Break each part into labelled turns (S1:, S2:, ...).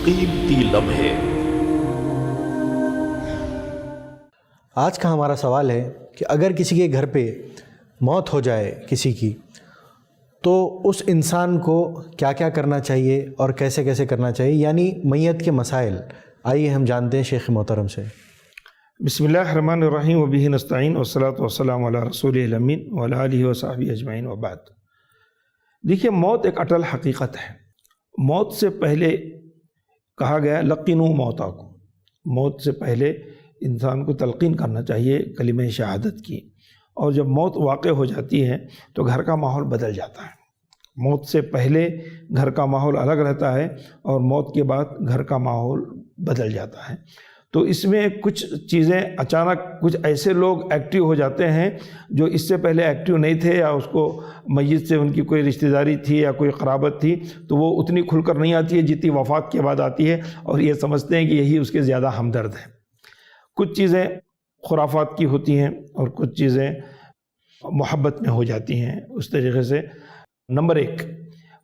S1: قیمتی لمحے۔
S2: آج کا ہمارا سوال ہے کہ اگر کسی کے گھر پہ موت ہو جائے کسی کی، تو اس انسان کو کیا کیا کرنا چاہیے اور کیسے کیسے کرنا چاہیے، یعنی میت کے مسائل۔ آئیے ہم جانتے ہیں شیخ محترم سے۔
S3: بسم اللہ الرحمن الرحیم وبہ نستعین والصلاۃ والسلام علی رسولہ الامین وعلی آلہ وصحبہ اجمعین وبعد۔ دیکھیے، موت ایک اٹل حقیقت ہے۔ موت سے پہلے کہا گیا لقنوا موتاکم، موت سے پہلے انسان کو تلقین کرنا چاہیے کلمہ شہادت کی، اور جب موت واقع ہو جاتی ہے تو گھر کا ماحول بدل جاتا ہے۔ موت سے پہلے گھر کا ماحول الگ رہتا ہے اور موت کے بعد گھر کا ماحول بدل جاتا ہے۔ تو اس میں کچھ چیزیں اچانک کچھ ایسے لوگ ایکٹیو ہو جاتے ہیں جو اس سے پہلے ایکٹیو نہیں تھے، یا اس کو میت سے ان کی کوئی رشتہ داری تھی یا کوئی قرابت تھی، تو وہ اتنی کھل کر نہیں آتی ہے جتنی وفات کے بعد آتی ہے، اور یہ سمجھتے ہیں کہ یہی اس کے زیادہ ہمدرد ہیں۔ کچھ چیزیں خرافات کی ہوتی ہیں اور کچھ چیزیں محبت میں ہو جاتی ہیں اس طریقے سے۔ نمبر 1،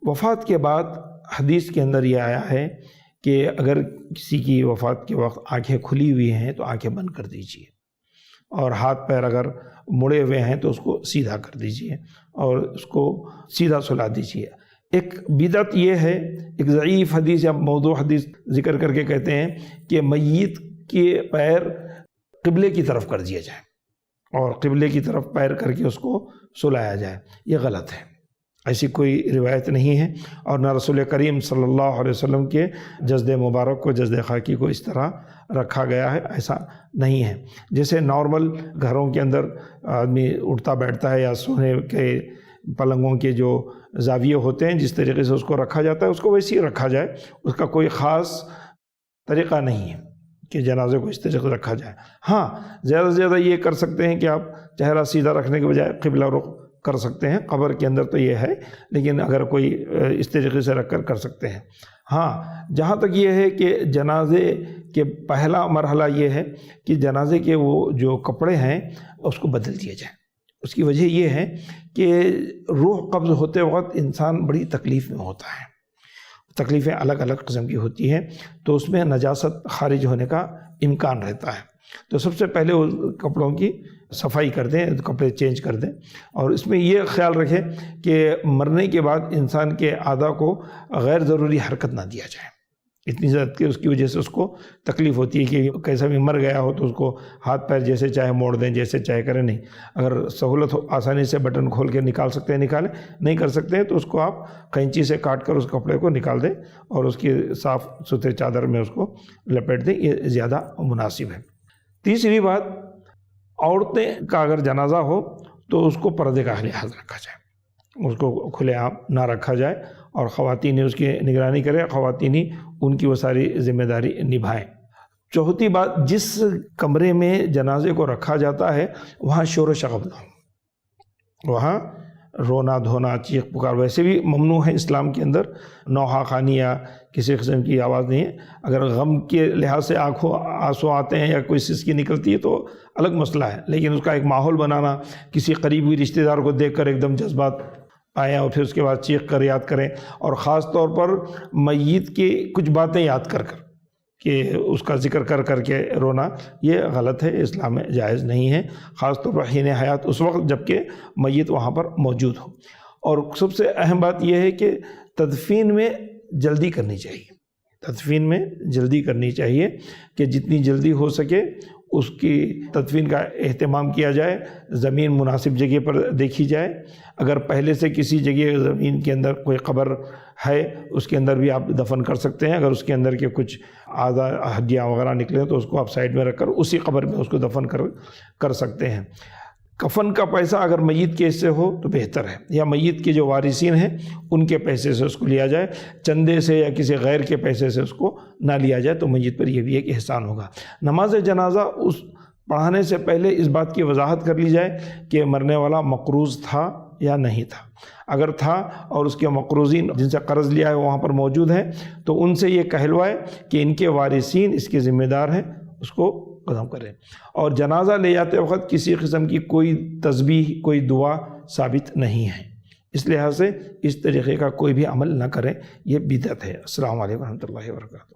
S3: وفات کے بعد حدیث کے اندر یہ آیا ہے کہ اگر کسی کی وفات کے وقت آنکھیں کھلی ہوئی ہیں تو آنکھیں بند کر دیجیے، اور ہاتھ پیر اگر مڑے ہوئے ہیں تو اس کو سیدھا کر دیجیے اور اس کو سیدھا سلا دیجیے۔ ایک بدعت یہ ہے، ایک ضعیف حدیث یا موضوع حدیث ذکر کر کے کہتے ہیں کہ میت کے پیر قبلے کی طرف کر دیے جائیں اور قبلے کی طرف پیر کر کے اس کو سلایا جائے۔ یہ غلط ہے، ایسی کوئی روایت نہیں ہے، اور نہ رسول کریم صلی اللہ علیہ وسلم کے جسد مبارک کو، جسد خاکی کو اس طرح رکھا گیا ہے، ایسا نہیں ہے۔ جیسے نارمل گھروں کے اندر آدمی اٹھتا بیٹھتا ہے یا سونے کے پلنگوں کے جو زاویے ہوتے ہیں جس طریقے سے اس کو رکھا جاتا ہے، اس کو ویسے ہی رکھا جائے۔ اس کا کوئی خاص طریقہ نہیں ہے کہ جنازے کو اس طریقے سے رکھا جائے۔ ہاں، زیادہ سے زیادہ یہ کر سکتے ہیں کہ آپ چہرہ سیدھا رکھنے کے بجائے قبلہ رخ کر سکتے ہیں، قبر کے اندر تو یہ ہے، لیکن اگر کوئی اس طریقے سے رکھ کر سکتے ہیں۔ ہاں، جہاں تک یہ ہے کہ جنازے کے پہلا مرحلہ یہ ہے کہ جنازے کے وہ جو کپڑے ہیں اس کو بدل دیے جائیں۔ اس کی وجہ یہ ہے کہ روح قبض ہوتے وقت انسان بڑی تکلیف میں ہوتا ہے، تکلیفیں الگ الگ قسم کی ہوتی ہیں، تو اس میں نجاست خارج ہونے کا امکان رہتا ہے۔ تو سب سے پہلے اس کپڑوں کی صفائی کر دیں، کپڑے چینج کر دیں، اور اس میں یہ خیال رکھیں کہ مرنے کے بعد انسان کے اعضاء کو غیر ضروری حرکت نہ دیا جائے، اتنی زیادہ کہ اس کی وجہ سے اس کو تکلیف ہوتی ہے کہ کیسا بھی مر گیا ہو تو اس کو ہاتھ پیر جیسے چاہے موڑ دیں، جیسے چاہے کریں نہیں۔ اگر سہولت ہو آسانی سے بٹن کھول کے نکال سکتے ہیں نکالیں، نہیں کر سکتے ہیں تو اس کو آپ قینچی سے کاٹ کر اس کپڑے کو نکال دیں اور اس کی صاف ستھرے چادر میں اس کو لپیٹ دیں، یہ زیادہ مناسب ہے۔ تیسری بات، عورتیں کا اگر جنازہ ہو تو اس کو پردے کا لحاظ رکھا جائے، اس کو کھلے عام نہ رکھا جائے، اور خواتین اس کی نگرانی کریں، خواتین ہی ان کی وہ ساری ذمہ داری نبھائیں۔ چوتھی بات، جس کمرے میں جنازے کو رکھا جاتا ہے وہاں شور و شغب نہ ہو، وہاں رونا دھونا چیخ پکار ویسے بھی ممنوع ہے اسلام کے اندر، نوحہ خوانی یا کسی قسم کی آواز نہیں ہے۔ اگر غم کے لحاظ سے آنکھوں آنسو آتے ہیں یا کوئی سسکی نکلتی ہے تو الگ مسئلہ ہے، لیکن اس کا ایک ماحول بنانا، کسی قریبی رشتہ دار کو دیکھ کر ایک دم جذبات آئیں اور پھر اس کے بعد چیخ کر یاد کریں، اور خاص طور پر میت کی کچھ باتیں یاد کر کر کہ اس کا ذکر کر کر کے رونا، یہ غلط ہے، اسلام میں جائز نہیں ہے، خاص طور پر حین حیات، اس وقت جب کہ میت وہاں پر موجود ہو۔ اور سب سے اہم بات یہ ہے کہ تدفین میں جلدی کرنی چاہیے، تدفین میں جلدی کرنی چاہیے کہ جتنی جلدی ہو سکے اس کی تدفین کا اہتمام کیا جائے، زمین مناسب جگہ پر دیکھی جائے۔ اگر پہلے سے کسی جگہ زمین کے اندر کوئی قبر ہے اس کے اندر بھی آپ دفن کر سکتے ہیں، اگر اس کے اندر کے کچھ اعضاء ہڈیاں وغیرہ نکلیں تو اس کو آپ سائڈ میں رکھ کر اسی قبر میں اس کو دفن کر سکتے ہیں۔ کفن کا پیسہ اگر میت کے حصے ہو تو بہتر ہے، یا میت کے جو وارثین ہیں ان کے پیسے سے اس کو لیا جائے، چندے سے یا کسی غیر کے پیسے سے اس کو نہ لیا جائے، تو میت پر یہ بھی ایک احسان ہوگا۔ نماز جنازہ اس پڑھانے سے پہلے اس بات کی وضاحت کر لی جائے کہ مرنے والا مقروض تھا یا نہیں تھا۔ اگر تھا اور اس کے مقروضین جن سے قرض لیا ہے وہاں پر موجود ہیں تو ان سے یہ کہلوائے کہ ان کے وارثین اس کے ذمہ دار ہیں، اس کو ختم کریں۔ اور جنازہ لے جاتے وقت کسی قسم کی کوئی تسبیح، کوئی دعا ثابت نہیں ہے، اس لحاظ سے اس طریقے کا کوئی بھی عمل نہ کریں، یہ بدعت ہے۔ السلام علیکم ورحمۃ اللہ وبرکاتہ۔